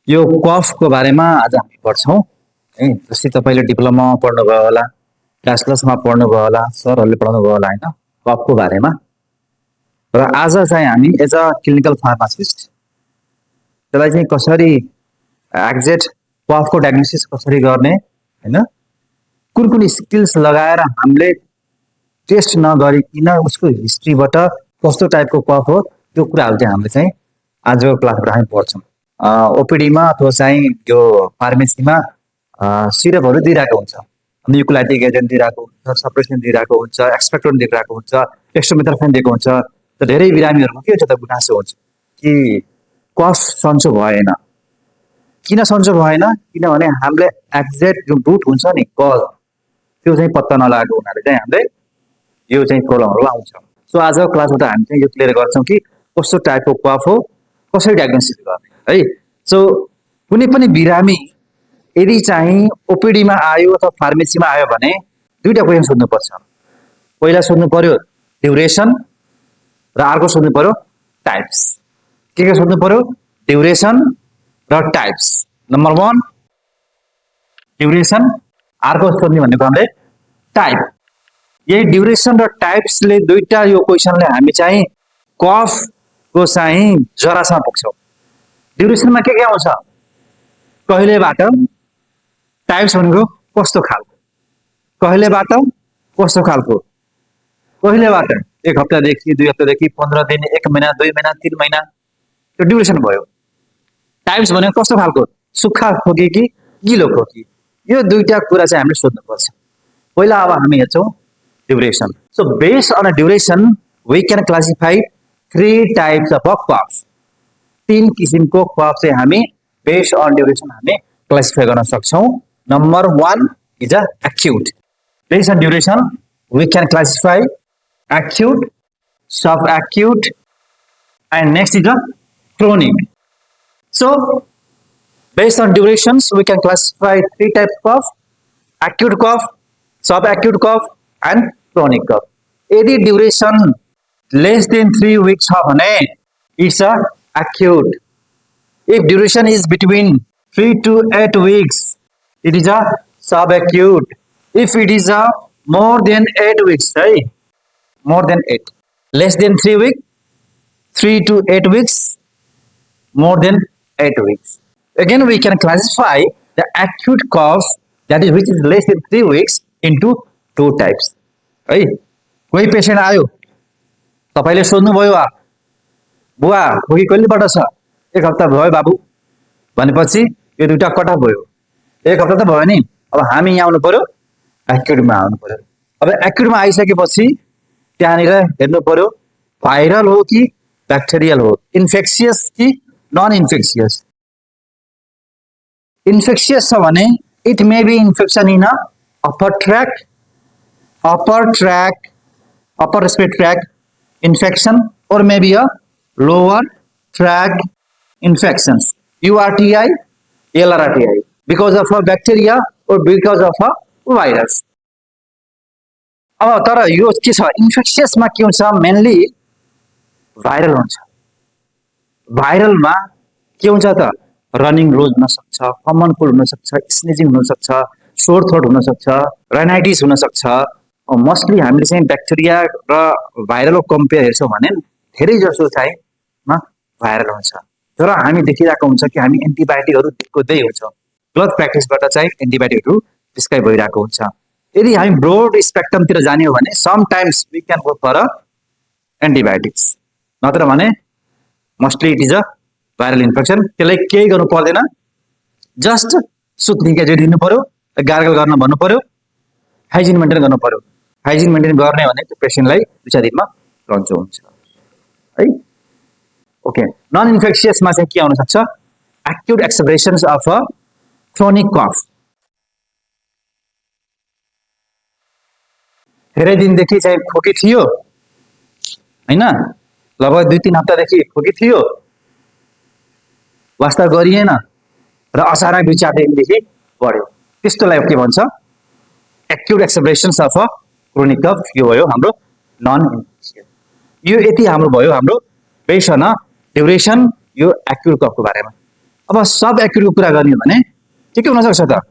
यो कफको बारेमा आज हामी पढ्छौँ है। जस्तै तपाईँले डिप्लोमामा पढ्नुभयो होला, ब्याचलर्समा पढ्नुभयो होला, सरहरूले पढाउनुभयो होला होइन, कफको बारेमा। र आज चाहिँ हामी एज अ क्लिनिकल फार्मासिस्ट त्यसलाई चाहिँ कसरी एक्जेक्ट कफको डायग्नोसिस कसरी गर्ने होइन, कुन कुन स्किल्स लगाएर हामीले टेस्ट नगरिकन उसको हिस्ट्रीबाट कस्तो टाइपको कफ हो त्यो कुराहरू चाहिँ हामीले चाहिँ आजको क्लासबाट हामी पढ्छौँ। ओपिडीमा अथवा चाहिँ यो फार्मेसीमा सिरपहरू दिइरहेको हुन्छ, न्युक्लाइटिक एजेन्ट दिइरहेको हुन्छ, सप्रेसन दिइरहेको हुन्छ, एक्सपेक्टोरेन्ट दिइरहेको हुन्छ, एक्स्ट्रोमेथर्फेन दिएको हुन्छ। त धेरै बिरामीहरूको के हुन्छ त गुनासो हुन्छ कि कफ सन्चो भएन। किन सन्चो भएन? किनभने हामीले एक्ज्याक्ट जुन रुट हुन्छ नि कज त्यो चाहिँ पत्ता नलागेको हुनाले चाहिँ हामीले यो चाहिँ प्रब्लमहरू आउँछ। सो आजको क्लासबाट हामी चाहिँ यो क्लियर गर्छौँ कि कस्तो टाइपको कफ हो, कसरी डायग्नोसिस गर्ने है। सो कुनै पनि बिरामी यदि चाहिँ ओपिडीमा आयो अथवा फार्मेसीमा आयो भने दुईवटा क्वेसन सोध्नुपर्छ। पहिला सोध्नु पर्यो ड्युरेसन र अर्को सोध्नु पर्यो टाइप्स। के सोध्नु पर्यो? ड्युरेसन र टाइप्स। नम्बर 1 ड्युरेसन, अर्को सोध्ने भनेको हामीले टाइप। यही ड्युरेसन र टाइप्सले दुईटा यो क्वेसनले हामी चाहिँ कफको चाहिँ जरासम्म पुग्छौँ। ड्युरेसनमा के आउँछ कहिलेबाट, टाइप्स भनेको कस्तो खालको, कहिलेबाट कस्तो खालको, कहिलेबाट 1 हप्तादेखि 2 हप्तादेखि 15 दिन 1 महिना 2 महिना 3 महिना, त्यो ड्युरेसन भयो। टाइप्स भनेको कस्तो खालको, सुक्खा खोकी कि गिलो खोकी, यो दुईटा कुरा चाहिँ हामीले सोध्नुपर्छ। पहिला अब हामी हेर्छौँ duration. So based on duration we can classify 3 types of cough. 3 किसिमको कफ चाहिँ हामी बेस्ड अन ड्युरेसन हामी क्लासिफाई गर्न सक्छौँ। Number 1 is a acute. Based on duration we can classify acute, subacute, and next is a chronic. So, based on durations, we can classify 3 types of cough: acute cough, subacute cough, and chronic cough. Any duration less than 3 weeks it's a acute. If duration is between 3 to 8 weeks, it is a subacute. If it is a more than 8 weeks, right? More than 8, less than 3 weeks, 3 to 8 weeks, more than 8 weeks. Again, we can classify the acute cough, that is which is less than 3 weeks, into 2 types. है, कोही patient आयो, तपाईले सोध्नुभयो बुवा खोकी कहिलेबाट छ? 1 हप्ता भयो बाबु भनेपछि यो दुईटा कटा भयो। 1 हप्ता त भयो नि, अब हामी यहाँ आउनु पर्यो एक्युटमा आउनु पर्यो। अब एक्युटमा आइसकेपछि त्यहाँनिर हेर्नु पर्यो भाइरल हो कि ब्याक्टेरियल हो, इन्फेक्सियस कि नन इन्फेक्सियस। इन्फेक्सियस छ भने it may be infection in upper respiratory tract infection, or maybe a lower tract infections, URTI, LRTI, because of a bacteria or because of a virus. अब तर यो के छ इन्फेक्सियसमा के हुन्छ, मेनली भाइरल हुन्छ। भाइरलमा के हुन्छ त रनिङ रोज हुन सक्छ, कमन कोल्ड हुन सक्छ, स्नेजिङ हुन सक्छ, सोर थ्रोट हुन सक्छ, राइनाइटिस हुन सक्छ। मोस्टली हामीले चाहिँ ब्याक्टेरिया र भाइरलको कम्पेयर हेर्छौँ भने धेरै जसो चाहिँ भाइरल हुन्छ। तर हामी देखिरहेको हुन्छ कि हामी एन्टिबायोटिकहरू दिँदै हुन्छौँ, गलत प्र्याक्टिसबाट चाहिँ एन्टिबायोटिकहरू प्रिस्क्राइब भइरहेको हुन्छ। यदि हामी ब्रोड स्पेक्ट्रमतिर जाने हो भने sometimes we can go for antibiotics, नत्र भने mostly it is a viral infection. त्यसलाई केही गर्नु पर्दैन, जस्ट सुत्निका जे दिनु पर्यो, गार्गल गर्न भन्नु पर्यो, हाइजिन मेन्टेन गर्नु पर्यो। हाइजिन मेन्टेन गर्ने भने त्यो पेसेन्टलाई 2-4 दिनमा सन्चो हुन्छ है। ओके, नन इन्फेक्सियसमा चाहिँ के आउन सक्छ, acute expressions of a chronic कफ। धेरै दिनदेखि चाहिँ खोकी थियो हैन, लगभग 2-3 हप्तादेखि खोकी थियो, वास्ता गरिएन र अचानक 2-4 दिनदेखि बढ्यो, त्यस्तोलाई के भन्छ acute expressions of a chronic कफ। यो भयो हाम्रो नन इन्फेक्सियस। यो यति हाम्रो भयो हाम्रो बेस्ड अन ड्युरेसन यो एक्युट कफको बारेमा। अब सब एक्युरेटको कुरा गर्ने हो भने के हुन सक्छ त